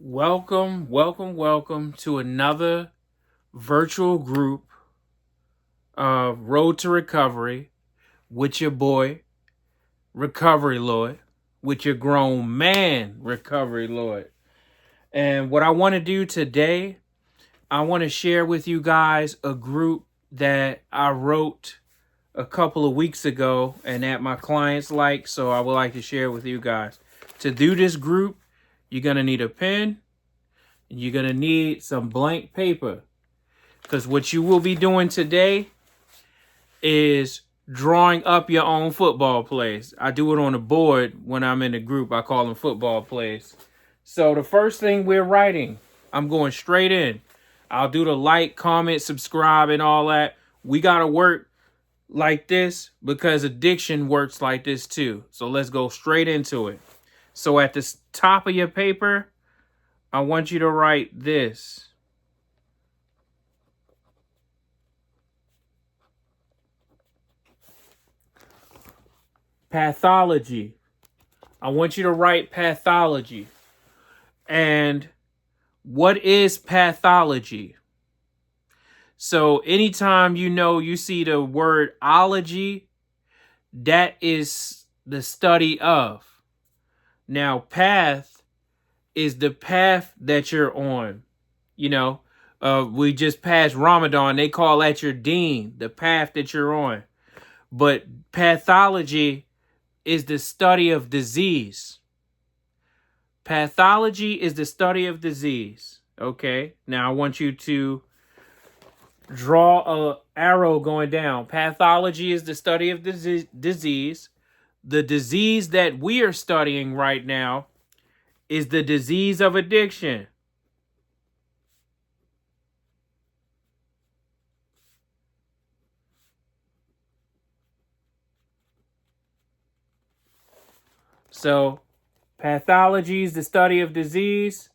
Welcome to another virtual group of Road to Recovery with your boy, Recovery Lord, with your grown man, Recovery Lord. And what I want to do today, I want to share with you guys a group that I wrote a couple of weeks ago and that my clients like, so I would like to share with you guys. To do this group, you're going to need a pen. You're going to need some blank paper because what you will be doing today is drawing up your own football plays. I do it on the board when I'm in the group. I call them football plays. So the first thing we're writing, I'm going straight in. I'll do the like, comment, subscribe, and all that. We got to work like this because addiction works like this too. So let's go straight into it. So at the top of your paper, I want you to write this. Pathology. I want you to write pathology. And what is pathology? So anytime you see the word ology, that is the study of. Now, path is the path that you're on. We just passed Ramadan. They call that your deen, the path that you're on. But pathology is the study of disease. Pathology is the study of disease. Okay. Now I want you to draw an arrow going down. Pathology is the study of disease. The disease that we are studying right now is the disease of addiction. So, pathology is the study of disease.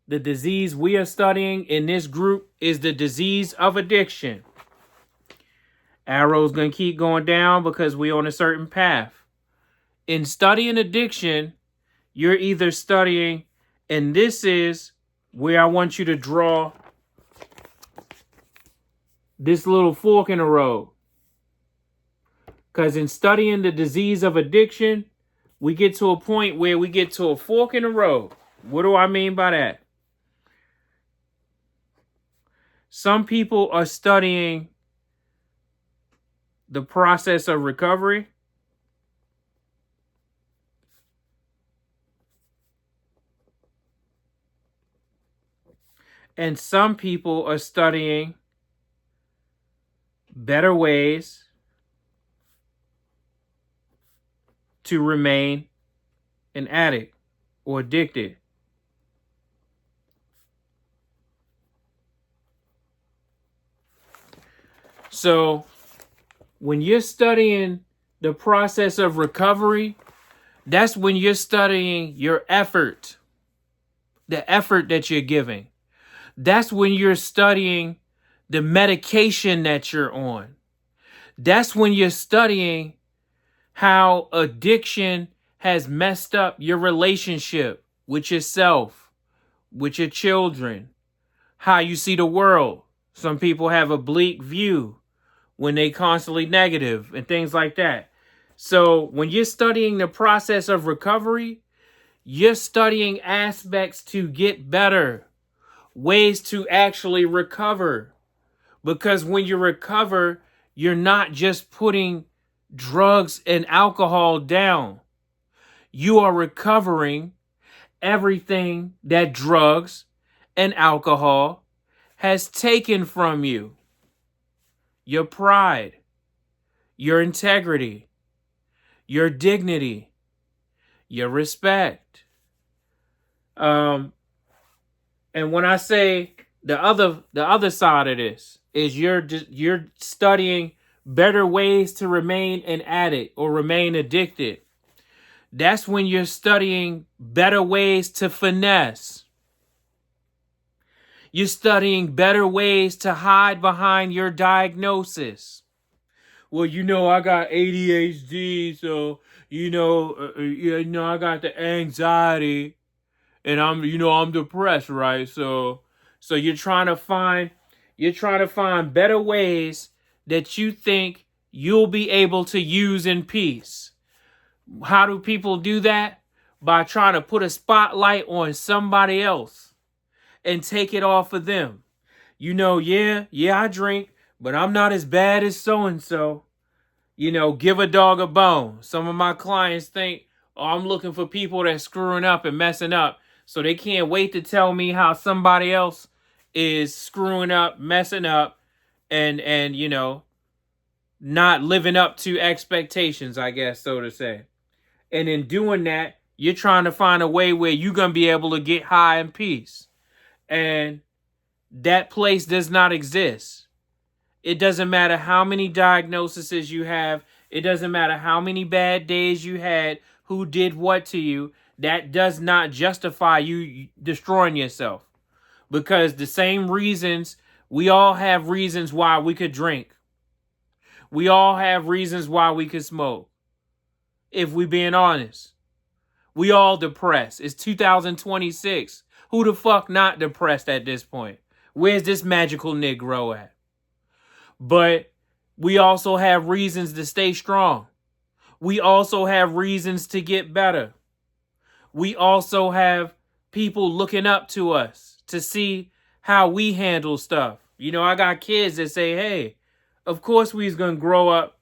The disease we are studying in this group is the disease of addiction. Arrow's going to keep going down because we're on a certain path. In studying addiction, you're either studying, and this is where I want you to draw this little fork in the road. Because in studying the disease of addiction, we get to a point where we get to a fork in the road. What do I mean by that? Some people are studying the process of recovery. And some people are studying better ways to remain an addict or addicted. So when you're studying the process of recovery, that's when you're studying your effort, the effort that you're giving. That's when you're studying the medication that you're on. That's when you're studying how addiction has messed up your relationship with yourself, with your children, how you see the world. Some people have a bleak view when they constantly negative and things like that. So when you're studying the process of recovery, you're studying aspects to get better, ways to actually recover. Because when you recover, you're not just putting drugs and alcohol down. You are recovering everything that drugs and alcohol has taken from you. Your pride, your integrity, your dignity, your respect. And when I say the other side of this is you're studying better ways to remain an addict or remain addicted. That's when you're studying better ways to finesse. You're studying better ways to hide behind your diagnosis. Well, I got ADHD, so I got the anxiety. and I'm depressed, right? So you're trying to find better ways that you think you'll be able to use in peace. How do people do that? By trying to put a spotlight on somebody else and take it off of them. Yeah, I drink, but I'm not as bad as so-and-so. Give a dog a bone. Some of my clients think, oh, I'm looking for people that's screwing up and messing up. So they can't wait to tell me how somebody else is screwing up, messing up, and not living up to expectations, I guess, so to say. And in doing that, you're trying to find a way where you're going to be able to get high in peace. And that place does not exist. It doesn't matter how many diagnoses you have. It doesn't matter how many bad days you had, who did what to you. That does not justify you destroying yourself. Because the same reasons, we all have reasons why we could drink. We all have reasons why we could smoke. If we being honest. We all depressed. It's 2026. Who the fuck not depressed at this point? Where's this magical Negro at? But we also have reasons to stay strong. We also have reasons to get better. We also have people looking up to us to see how we handle stuff. I got kids that say, hey, of course we's going to grow up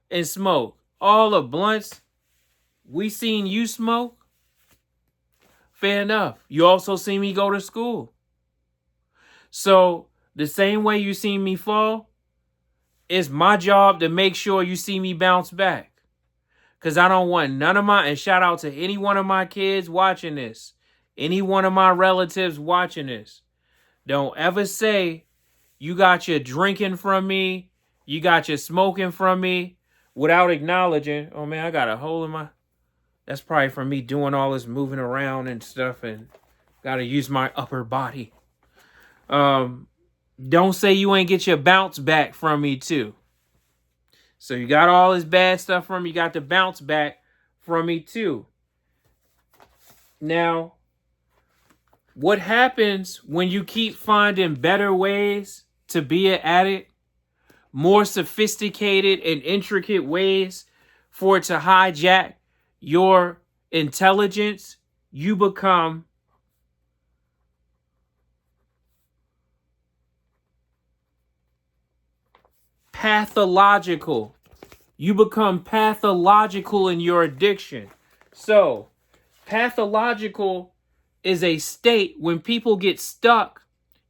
and smoke. All the blunts we seen you smoke. Fair enough. You also see me go to school. So the same way you see me fall, it's my job to make sure you see me bounce back. Because I don't want none of and shout out to any one of my kids watching this, any one of my relatives watching this. Don't ever say you got your drinking from me, you got your smoking from me, without acknowledging, oh man, I got a hole in my... That's probably from me doing all this moving around and stuff and got to use my upper body. Don't say you ain't get your bounce back from me too. So you got all this bad stuff from me. You got the bounce back from me too. Now, what happens when you keep finding better ways to be an addict? More sophisticated and intricate ways for it to hijack your intelligence, you become pathological. You become pathological in your addiction. So, pathological is a state when people get stuck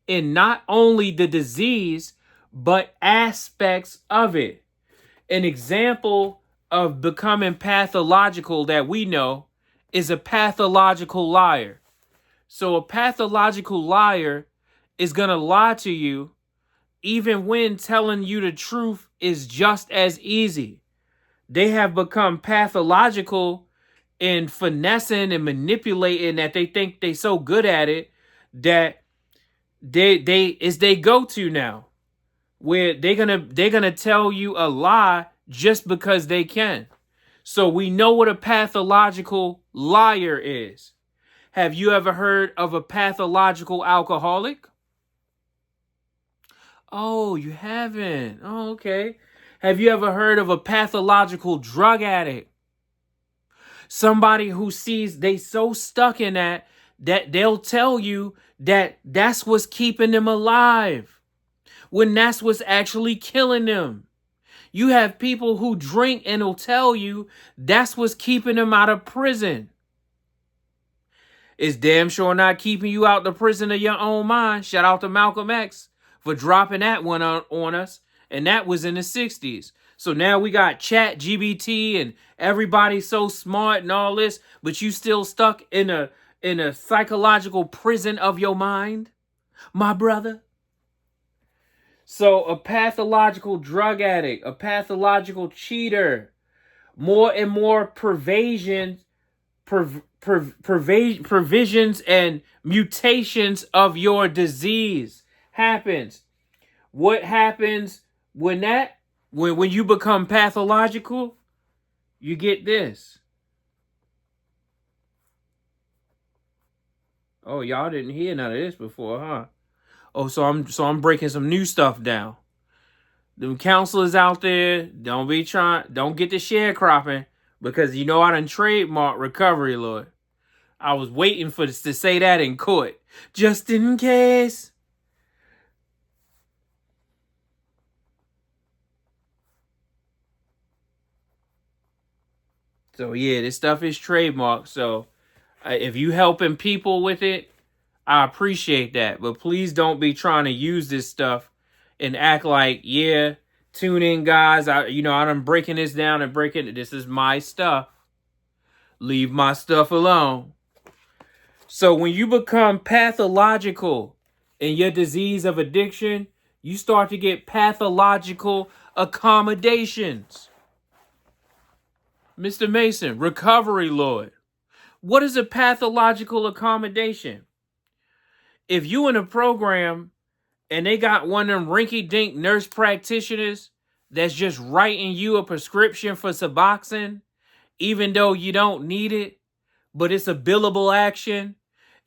in not only the disease, but aspects of it. An example of becoming pathological that we know is a pathological liar. So a pathological liar is going to lie to you even when telling you the truth is just as easy. They have become pathological in finessing and manipulating that they think they so good at it that they go-to now, where they're gonna tell you a lie just because they can. So we know what a pathological liar is. Have you ever heard of a pathological alcoholic? Oh, you haven't. Oh, okay. Have you ever heard of a pathological drug addict? Somebody who sees they so stuck in that they'll tell you that that's what's keeping them alive, when that's what's actually killing them. You have people who drink and will tell you that's what's keeping them out of prison. It's damn sure not keeping you out the prison of your own mind. Shout out to Malcolm X for dropping that one on us. And that was in the 60s. So now we got Chat GBT and everybody's so smart and all this, but you still stuck in a psychological prison of your mind, my brother. So a pathological drug addict, a pathological cheater, more and more provisions and mutations of your disease happens. What happens when you become pathological? You get this. Oh, y'all didn't hear none of this before, huh? Oh, so I'm breaking some new stuff down. Them counselors out there, don't get the sharecropping, because you know I done trademark recovery, Lord. I was waiting for this to say that in court, just in case. So yeah, this stuff is trademarked. So if you helping people with it, I appreciate that. But please don't be trying to use this stuff and act like, yeah, tune in, guys. I'm breaking this down and breaking it. This is my stuff. Leave my stuff alone. So when you become pathological in your disease of addiction, you start to get pathological accommodations. Mr. Mason, recovery Lord. What is a pathological accommodation? If you in a program and they got one of them rinky-dink nurse practitioners that's just writing you a prescription for Suboxone, even though you don't need it, but it's a billable action,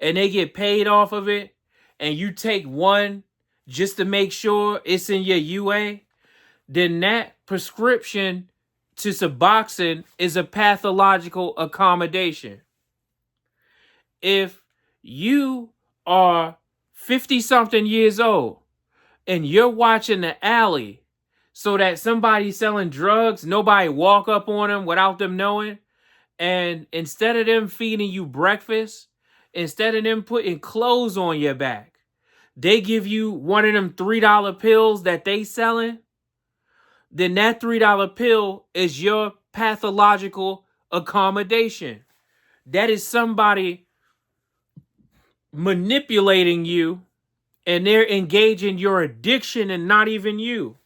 and they get paid off of it, and you take one just to make sure it's in your UA, then that prescription to Suboxone is a pathological accommodation. If you are 50-something years old and you're watching the alley so that somebody selling drugs, nobody walk up on them without them knowing, and instead of them feeding you breakfast, instead of them putting clothes on your back, they give you one of them $3 pills that they selling, then that $3 pill is your pathological accommodation. That is somebody manipulating you, and they're engaging your addiction and not even you.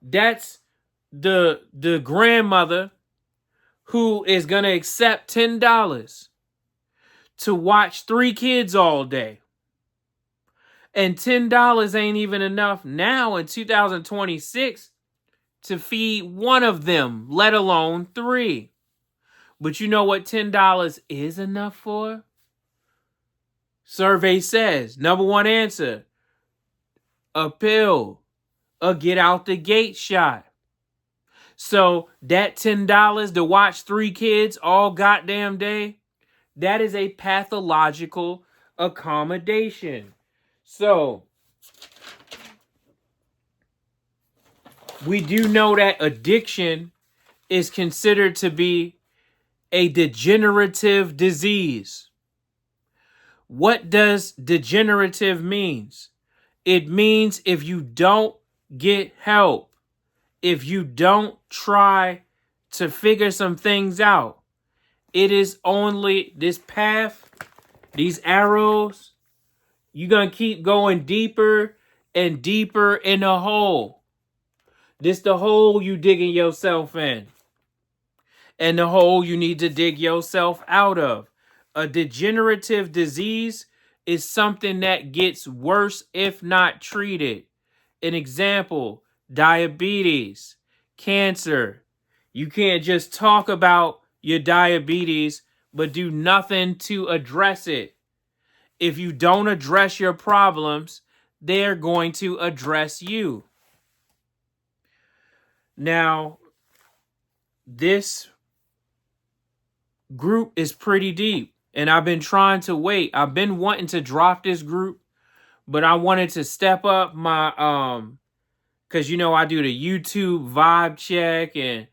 That's the grandmother who is going to accept $10 to watch 3 kids all day. And $10 ain't even enough now in 2026 to feed one of them, let alone 3. But you know what $10 is enough for? Survey says, number 1 answer, a pill, a get out the gate shot. So that $10 to watch 3 kids all goddamn day, that is a pathological accommodation. So we do know that addiction is considered to be a degenerative disease. What does degenerative means? It means if you don't get help, if you don't try to figure some things out, it is only this path, these arrows, you're going to keep going deeper and deeper in the hole. This the hole you digging yourself in. And the hole you need to dig yourself out of. A degenerative disease is something that gets worse if not treated. An example, diabetes, cancer. You can't just talk about your diabetes, but do nothing to address it. If you don't address your problems, they're going to address you. Now, this group is pretty deep, and I've been trying to wait. I've been wanting to drop this group, but I wanted to step up my because I do the YouTube vibe check and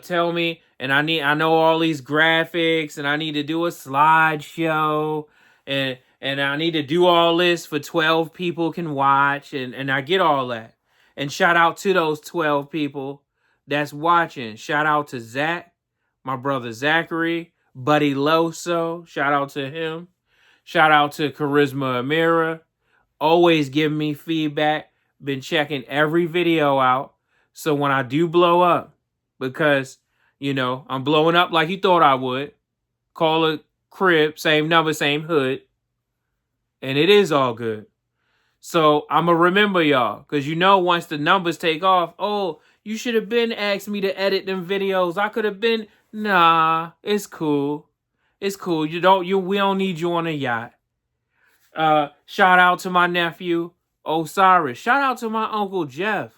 tell me, and I know all these graphics, and I need to do a slideshow, and I need to do all this for 12 people can watch, and I get all that. And shout out to those 12 people that's watching. Shout out to Zach, my brother Zachary, Buddy Loso, shout out to him. Shout out to Charisma Amira, always giving me feedback. Been checking every video out. So when I do blow up, because, I'm blowing up like you thought I would. Call a crib, same number, same hood. And it is all good. So I'm going to remember y'all. Because once the numbers take off, oh, you should have been asked me to edit them videos. I could have been, nah, it's cool. It's cool. We don't need you on a yacht. Shout out to my nephew Osiris. Shout out to my uncle Jeff.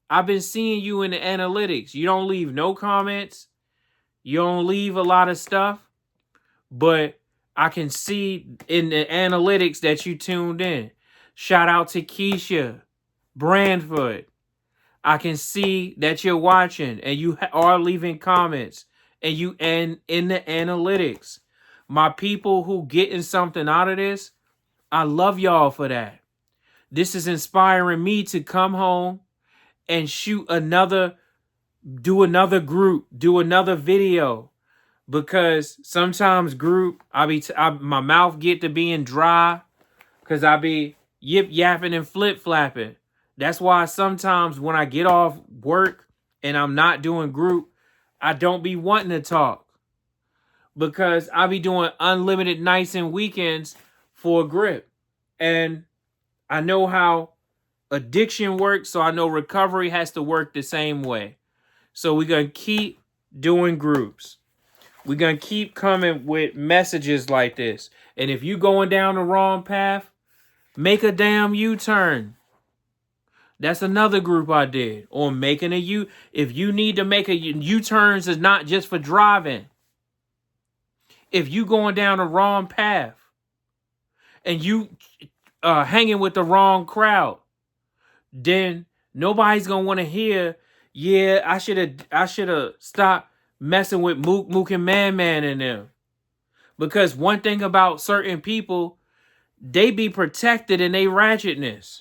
I've been seeing you in the analytics. You don't leave no comments. You don't leave a lot of stuff. But I can see in the analytics that you tuned in. Shout out to Keisha Brandford. I can see that you're watching and you are leaving comments and in the analytics. My people who getting something out of this, I love y'all for that. This is inspiring me to come home and do another group, do another video. Because sometimes group, my mouth get to being dry because I be yip yapping and flip flapping. That's why sometimes when I get off work and I'm not doing group, I don't be wanting to talk. Because I be doing unlimited nights and weekends for a grip. And I know how addiction works, so I know recovery has to work the same way. So we're going to keep doing groups. We're going to keep coming with messages like this. And if you going down the wrong path, make a damn U-turn. That's another group I did. Or making a U. If you need to make a U-turns is not just for driving. If you going down the wrong path and you hanging with the wrong crowd, then nobody's going to want to hear, yeah, I should have stopped messing with Mook and Man and them. Because one thing about certain people, they be protected in their ratchetness.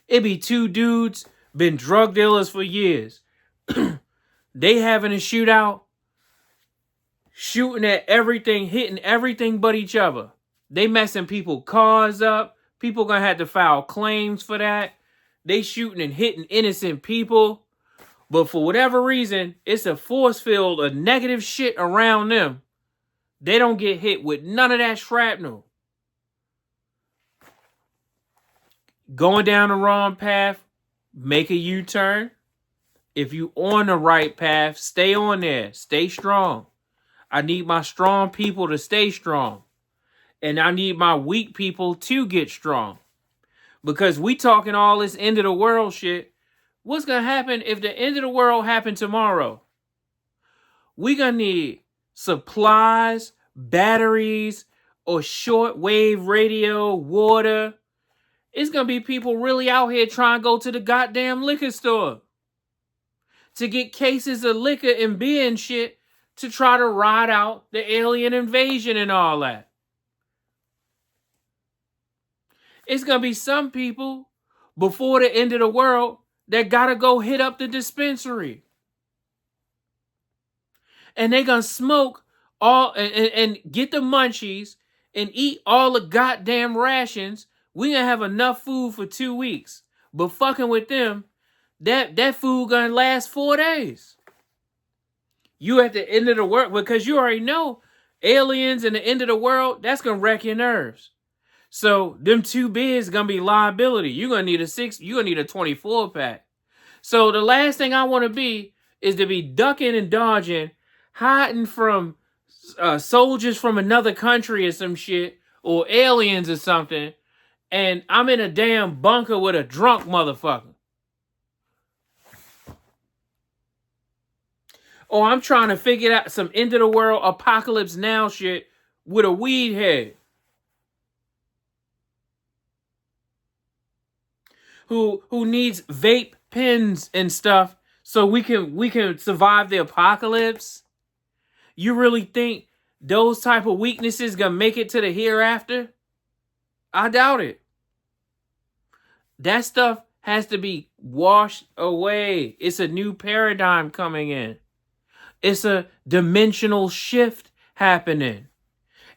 It be two dudes, been drug dealers for years. They having a shootout, shooting at everything, hitting everything but each other. They messing people's cars up. People gonna have to file claims for that. They shooting and hitting innocent people. But for whatever reason, it's a force field of negative shit around them. They don't get hit with none of that shrapnel. Going down the wrong path, make a U-turn. If you on the right path, stay on there. Stay strong. I need my strong people to stay strong. And I need my weak people to get strong. Because we talking all this end of the world shit. What's going to happen if the end of the world happened tomorrow? We're going to need supplies, batteries, or shortwave radio, water. It's going to be people really out here trying to go to the goddamn liquor store to get cases of liquor and beer and shit to try to ride out the alien invasion and all that. It's going to be some people before the end of the world that got to go hit up the dispensary. And they going to smoke all and get the munchies and eat all the goddamn rations. We going to have enough food for 2 weeks. But fucking with them, that food going to last 4 days. You at the end of the world, because you already know aliens and the end of the world, that's going to wreck your nerves. So them 2 beers gonna be liability. You're gonna need you're gonna need a 24 pack. So the last thing I want to be is to be ducking and dodging, hiding from soldiers from another country or some shit, or aliens or something, and I'm in a damn bunker with a drunk motherfucker. Or I'm trying to figure out some end of the world apocalypse now shit with a weed head. Who needs vape pens and stuff so we can survive the apocalypse? You really think those type of weaknesses gonna make it to the hereafter? I doubt it. That stuff has to be washed away. It's a new paradigm coming in. It's a dimensional shift happening.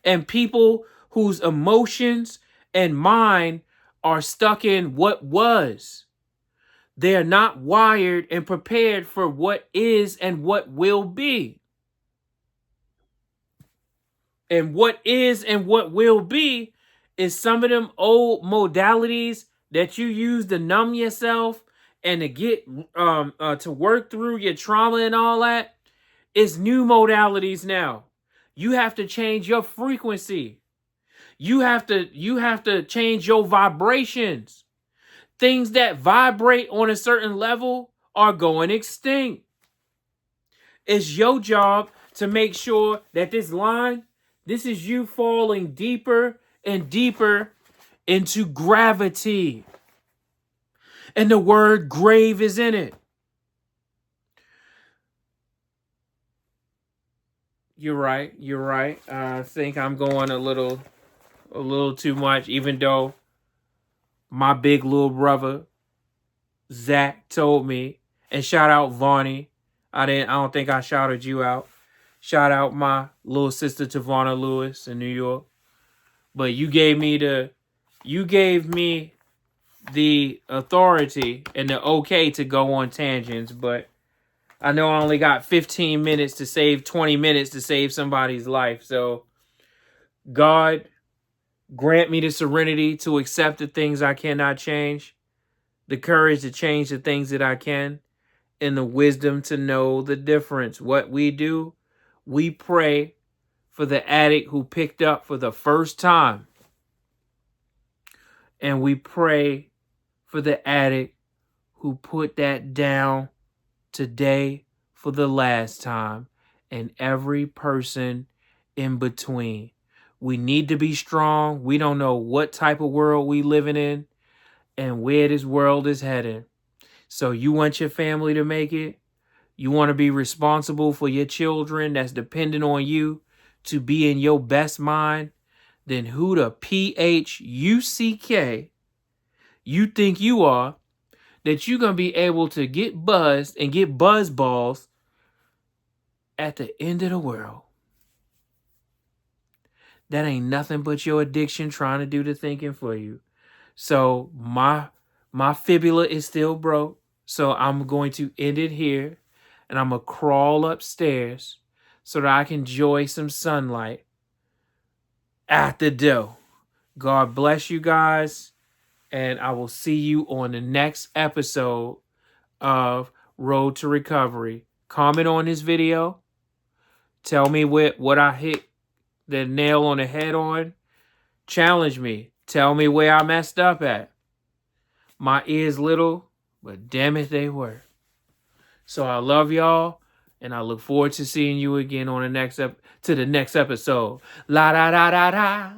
And people whose emotions and mind are stuck in what was. They are not wired and prepared for what is and what will be. And what is and what will be is some of them old modalities that you use to numb yourself and to get to work through your trauma and all that. It's new modalities now. You have to change your frequency. You have to change your vibrations. Things that vibrate on a certain level are going extinct. It's your job to make sure that this is you falling deeper and deeper into gravity. And the word grave is in it. You're right. I think I'm going a little too much, even though my big little brother, Zach, told me, and shout out Vonnie. I don't think I shouted you out. Shout out my little sister Tavana Lewis in New York. But you gave me the authority and the okay to go on tangents, but I know I only got 15 minutes to save 20 minutes to save somebody's life. So God, grant me the serenity to accept the things I cannot change, the courage to change the things that I can, and the wisdom to know the difference. What we do, we pray for the addict who picked up for the first time. And we pray for the addict who put that down today for the last time, and every person in between. We need to be strong. We don't know what type of world we living in and where this world is headed. So you want your family to make it? You want to be responsible for your children that's dependent on you to be in your best mind? Then who the PHUCK you think you are that you're going to be able to get buzzed and get buzz balls at the end of the world? That ain't nothing but your addiction trying to do the thinking for you. So my fibula is still broke. So I'm going to end it here. And I'm going to crawl upstairs so that I can enjoy some sunlight at the door. God bless you guys. And I will see you on the next episode of Road to Recovery. Comment on this video. Tell me what I hit the nail on the head on. Challenge me. Tell me where I messed up at. My ears little, but damn it, they were. So I love y'all, and I look forward to seeing you again on the next episode. La da da da da.